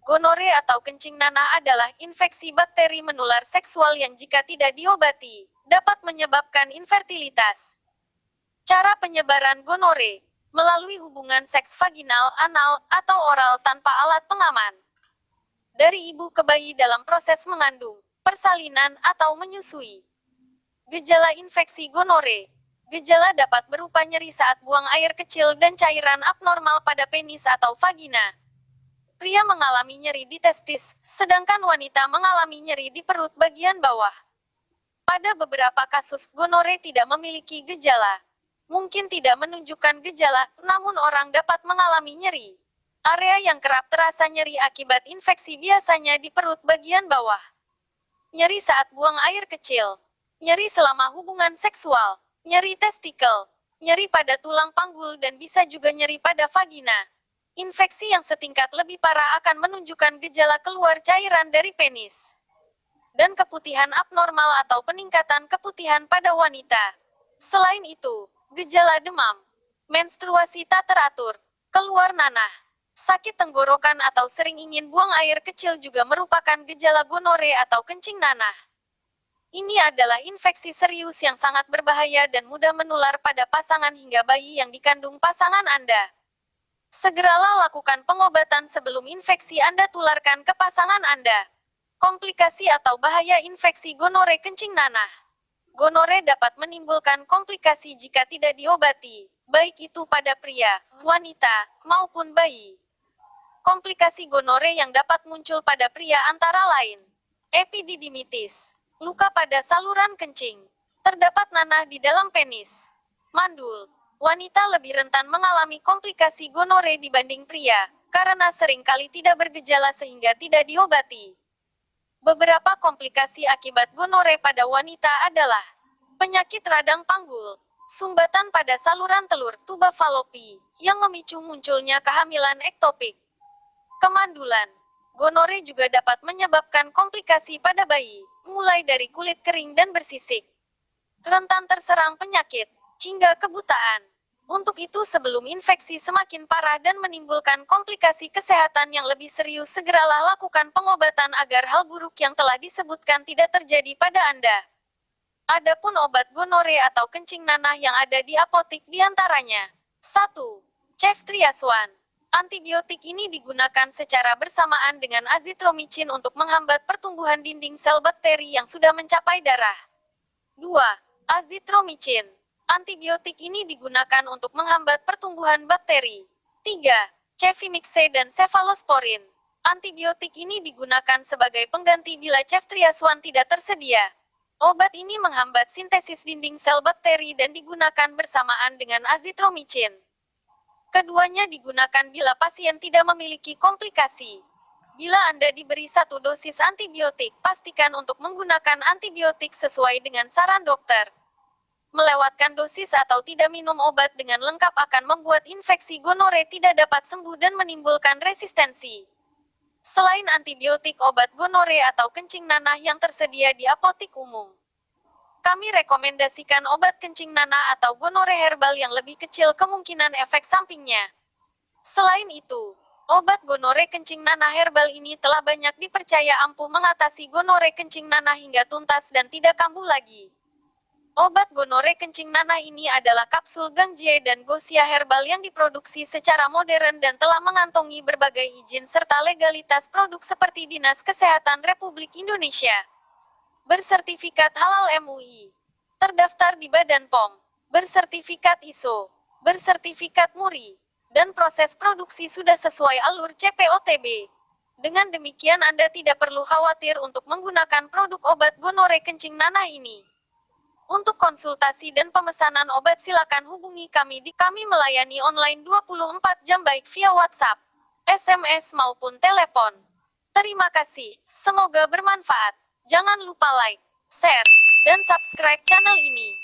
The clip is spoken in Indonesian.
Gonore atau kencing nanah adalah infeksi bakteri menular seksual yang jika tidak diobati, dapat menyebabkan infertilitas. Cara penyebaran gonore, melalui hubungan seks vaginal, anal, atau oral tanpa alat pengaman. Dari ibu ke bayi dalam proses mengandung, persalinan, atau menyusui. Gejala infeksi gonore. Gejala dapat berupa nyeri saat buang air kecil dan cairan abnormal pada penis atau vagina. Pria mengalami nyeri di testis, sedangkan wanita mengalami nyeri di perut bagian bawah. Pada beberapa kasus, gonore tidak memiliki gejala. Mungkin tidak menunjukkan gejala, namun orang dapat mengalami nyeri. Area yang kerap terasa nyeri akibat infeksi biasanya di perut bagian bawah. Nyeri saat buang air kecil. Nyeri selama hubungan seksual, nyeri testikel, nyeri pada tulang panggul dan bisa juga nyeri pada vagina. Infeksi yang setingkat lebih parah akan menunjukkan gejala keluar cairan dari penis. Dan keputihan abnormal atau peningkatan keputihan pada wanita. Selain itu, gejala demam, menstruasi tak teratur, keluar nanah, sakit tenggorokan atau sering ingin buang air kecil juga merupakan gejala gonore atau kencing nanah. Ini adalah infeksi serius yang sangat berbahaya dan mudah menular pada pasangan hingga bayi yang dikandung pasangan Anda. Segeralah lakukan pengobatan sebelum infeksi Anda tularkan ke pasangan Anda. Komplikasi atau bahaya infeksi gonore kencing nanah. Gonore dapat menimbulkan komplikasi jika tidak diobati, baik itu pada pria, wanita, maupun bayi. Komplikasi gonore yang dapat muncul pada pria antara lain epididymitis, luka pada saluran kencing, terdapat nanah di dalam penis, mandul. Wanita lebih rentan mengalami komplikasi gonore dibanding pria, karena seringkali tidak bergejala sehingga tidak diobati. Beberapa komplikasi akibat gonore pada wanita adalah penyakit radang panggul, sumbatan pada saluran telur, tuba falopi, yang memicu munculnya kehamilan ektopik, kemandulan. Gonore juga dapat menyebabkan komplikasi pada bayi, mulai dari kulit kering dan bersisik, rentan terserang penyakit, hingga kebutaan. Untuk itu sebelum infeksi semakin parah dan menimbulkan komplikasi kesehatan yang lebih serius, segeralah lakukan pengobatan agar hal buruk yang telah disebutkan tidak terjadi pada Anda. Adapun obat gonore atau kencing nanah yang ada di apotik diantaranya 1. Ceftriaxone. Antibiotik ini digunakan secara bersamaan dengan azitromycin untuk menghambat pertumbuhan dinding sel bakteri yang sudah mencapai darah. 2. Azitromycin. Antibiotik ini digunakan untuk menghambat pertumbuhan bakteri. 3. Cefimixe dan cefalosporin. Antibiotik ini digunakan sebagai pengganti bila ceftriaxone tidak tersedia. Obat ini menghambat sintesis dinding sel bakteri dan digunakan bersamaan dengan azitromycin. Keduanya digunakan bila pasien tidak memiliki komplikasi. Bila Anda diberi 1 dosis antibiotik, pastikan untuk menggunakan antibiotik sesuai dengan saran dokter. Melewatkan dosis atau tidak minum obat dengan lengkap akan membuat infeksi gonore tidak dapat sembuh dan menimbulkan resistensi. Selain antibiotik, obat gonore atau kencing nanah yang tersedia di apotik umum, kami rekomendasikan obat kencing nanah atau gonore herbal yang lebih kecil kemungkinan efek sampingnya. Selain itu, obat gonore kencing nanah herbal ini telah banyak dipercaya ampuh mengatasi gonore kencing nanah hingga tuntas dan tidak kambuh lagi. Obat gonore kencing nanah ini adalah kapsul Gangjie dan Gosia herbal yang diproduksi secara modern dan telah mengantongi berbagai izin serta legalitas produk seperti Dinas Kesehatan Republik Indonesia, bersertifikat halal MUI, terdaftar di Badan POM, bersertifikat ISO, bersertifikat MURI, dan proses produksi sudah sesuai alur CPOTB. Dengan demikian Anda tidak perlu khawatir untuk menggunakan produk obat gonore kencing nanah ini. Untuk konsultasi dan pemesanan obat silakan hubungi kami di kami melayani online 24 jam baik via WhatsApp, SMS maupun telepon. Terima kasih, semoga bermanfaat. Jangan lupa like, share, dan subscribe channel ini.